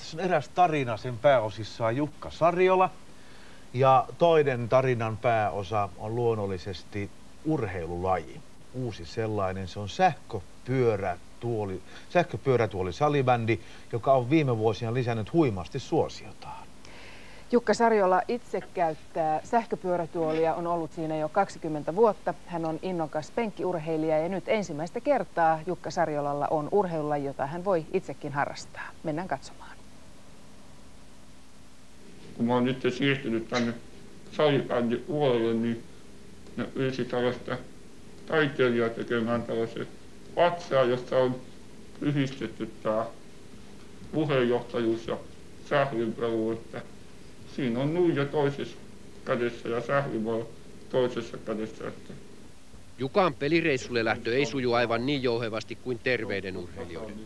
Tässä on eräs tarina, sen pääosissaan Jukka Sariola. Ja toinen tarinan pääosa on luonnollisesti urheilulaji. Uusi sellainen, se on sähköpyörätuoli salibändi, joka on viime vuosina lisännyt huimasti suosiotaan. Jukka Sariola itse käyttää sähköpyörätuolia, on ollut siinä jo 20 vuotta. Hän on innokas penkkiurheilija ja nyt ensimmäistä kertaa Jukka Sariolalla on urheilulaji, jota hän voi itsekin harrastaa. Mennään katsomaan. Kun mä oon nyt siirtynyt tänne salibändin puolelle, niin ne pyysi tällaista taiteilijaa tekemään tällaisen vatsaa, jossa on yhdistetty tämä puheenjohtajuus ja sählynpelu. Siinä on nuija toisessa kädessä ja sählynpelu toisessa kädessä. Jukan pelireissulle lähtö ei suju aivan niin jouhevasti kuin terveiden urheilijoiden.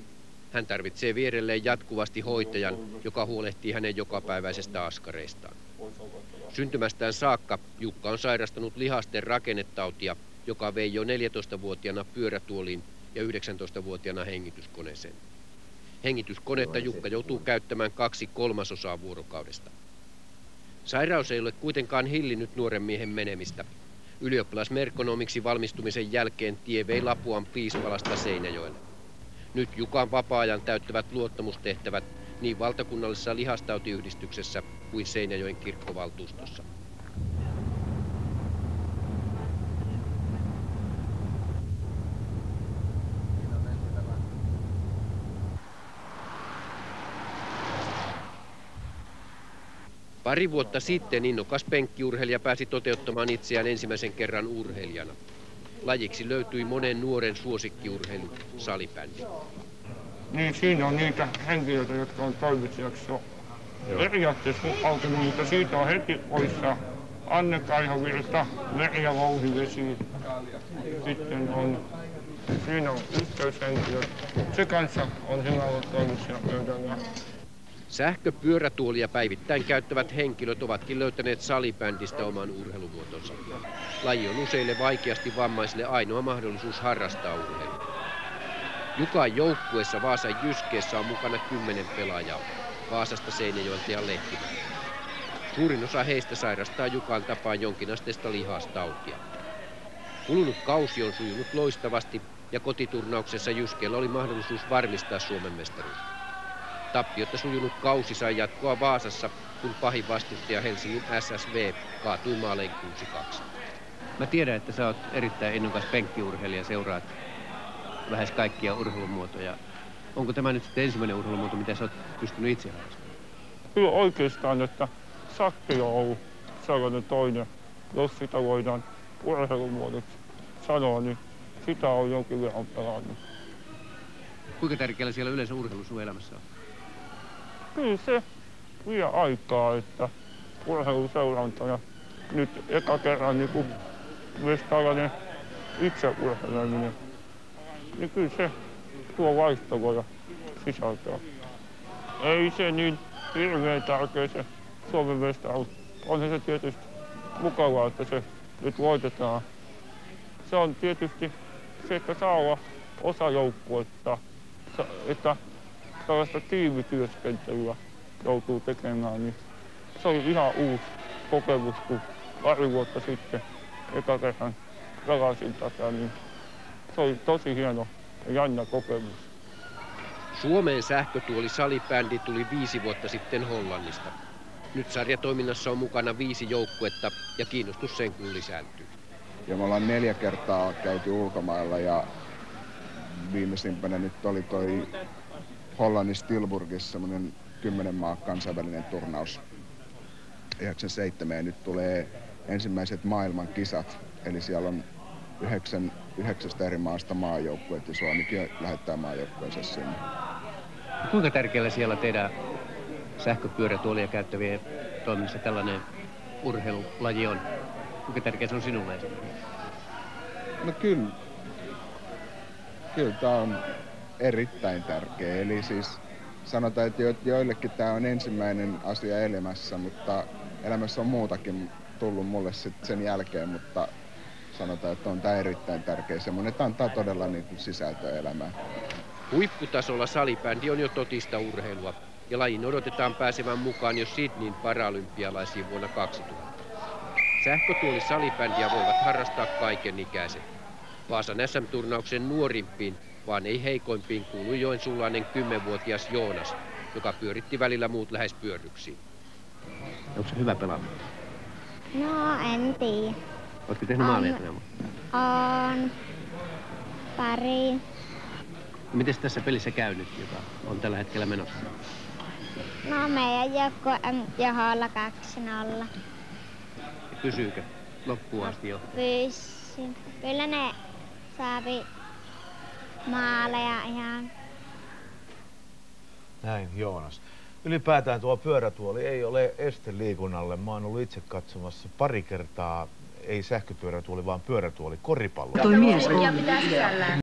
Hän tarvitsee vierelleen jatkuvasti hoitajan, joka huolehtii hänen jokapäiväisestä askareistaan. Syntymästään saakka Jukka on sairastanut lihasten rakennetautia, joka vei jo 14-vuotiaana pyörätuoliin ja 19-vuotiaana hengityskoneeseen. Hengityskonetta Jukka joutuu käyttämään 2/3 vuorokaudesta. Sairaus ei ole kuitenkaan hillinnyt nuoren miehen menemistä. Ylioppilasmerkonomiksi valmistumisen jälkeen tie vei Lapuan Piispalasta Seinäjoelle. Nyt Jukan vapaa-ajan täyttävät luottamustehtävät niin valtakunnallisessa lihastautiyhdistyksessä kuin Seinäjoen kirkkovaltuustossa. Pari vuotta sitten innokas penkkiurheilija pääsi toteuttamaan itseään ensimmäisen kerran urheilijana. Lajiksi löytyi monen nuoren suosikkiurheilu, salibändi. Niin siinä on niitä henkilöitä, jotka on toimitsijaksi jo periaatteessa alkanut, mutta siitä on heti poissa Anne Kaihovirta, Merja Louhivesi. Sitten on, siinä on yhteyshenkilöt. Se kanssa on hyvä olla toimitsija pöydällä. Sähköpyörätuolia päivittäin käyttävät henkilöt ovatkin löytäneet salibändistä oman urheilumuotonsa. Laji on useille vaikeasti vammaisille ainoa mahdollisuus harrastaa urheilua. Jukan joukkueessa Vaasan Jyskeessä on mukana 10 pelaajaa, Vaasasta, Seinäjoelta ja Lehtimäeltä. Suurin osa heistä sairastaa Jukan tapaan jonkinasteista lihastautia. Kulunut kausi on sujunut loistavasti ja kotiturnauksessa Jyskeellä oli mahdollisuus varmistaa Suomen mestaruus. Tappiotta sujunut kausi sai jatkoa Vaasassa, kun pahin vastustaja Helsingin SSV kaatui maalein 6-2. Mä tiedän, että sä oot erittäin innokas penkkiurheilija, seuraat lähes kaikkia urheilumuotoja. Onko tämä nyt sitten ensimmäinen urheilumuoto, mitä sä oot pystynyt itse harrastamaan? Kyllä oikeastaan, että sakki on ollut sellainen toinen, jos sitä voidaan urheilumuodoksi sanoa, niin sitä on jonkin verran pelannut. Kuinka tärkeällä siellä yleensä urheilu sun elämässä on? Kyllä se vie aikaa, että urheiluseuranta ja nyt eka kerran niin myös tällainen itseurheileminen, niin kyllä se tuo vaihtelua ja sisältöä. Ei se niin hirveän tärkeä se Suomen mestaruus. Onhan se tietysti mukavaa, että se nyt voitetaan. Se on tietysti se, että saa olla osa joukkuetta, että tällaista tiimityöskentelyä joutuu tekemään, niin se oli ihan uusi kokemus, kun pari vuotta sitten eka kerran pelasin tätä, niin se oli tosi hieno ja jännä kokemus. Suomeen sähkötuoli salibändi tuli 5 vuotta sitten Hollannista. Nyt sarjatoiminnassa on mukana 5 joukkuetta ja kiinnostus sen kun lisääntyy. Ja me ollaan 4 kertaa käyty ulkomailla ja viimeisimpänä nyt oli toi Hollannissa Tilburgissa semmoinen 10 maa kansainvälinen turnaus 97 ja nyt tulee ensimmäiset maailman kisat. Eli siellä on 9 eri maasta maajoukkueet ja Suomikin lähettää maajoukkueensa sinne. Kuinka tärkeällä siellä teidän sähköpyörätuolia käyttävien toiminnassa tällainen urheilulaji on? Kuinka tärkeä se on sinulle esimerkiksi? No kyllä tämä on erittäin tärkeä. Eli siis sanotaan, että joillekin tämä on ensimmäinen asia elämässä, mutta elämässä on muutakin tullut mulle sen jälkeen, mutta sanotaan, että on tämä erittäin tärkeä semmoinen, että antaa todella niin kuin sisältöä elämään. Huipputasolla salibändi on jo totista urheilua. ja lajin odotetaan pääsevän mukaan jo Sydneyn paralympialaisiin vuonna 2000. Sähkötuolisalibändiä voivat harrastaa kaikenikäiset. Vaasan SM-turnauksen nuorimpiin, vaan ei heikoimpiin, kuului joensuulainen 10-vuotias Joonas, joka pyöritti välillä muut lähes pyörryksiin. Onko se hyvä pelaamaan? No, en tiedä. Oletko tehnyt maaleja tänä vuonna? On pari. Miten tässä pelissä käy nyt, joka on tällä hetkellä menossa? No, meidän joukkue on joholla 2-0. Pysyykö loppuun asti jo? Pysyn. Kyllä ne saavi maaleja ihan. Näin, Joonas. Ylipäätään tuo pyörätuoli ei ole este liikunnalle. Mä oon ollut itse katsomassa pari kertaa, ei sähköpyörätuoli, vaan pyörätuoli koripallo. Ja pitää sisällään.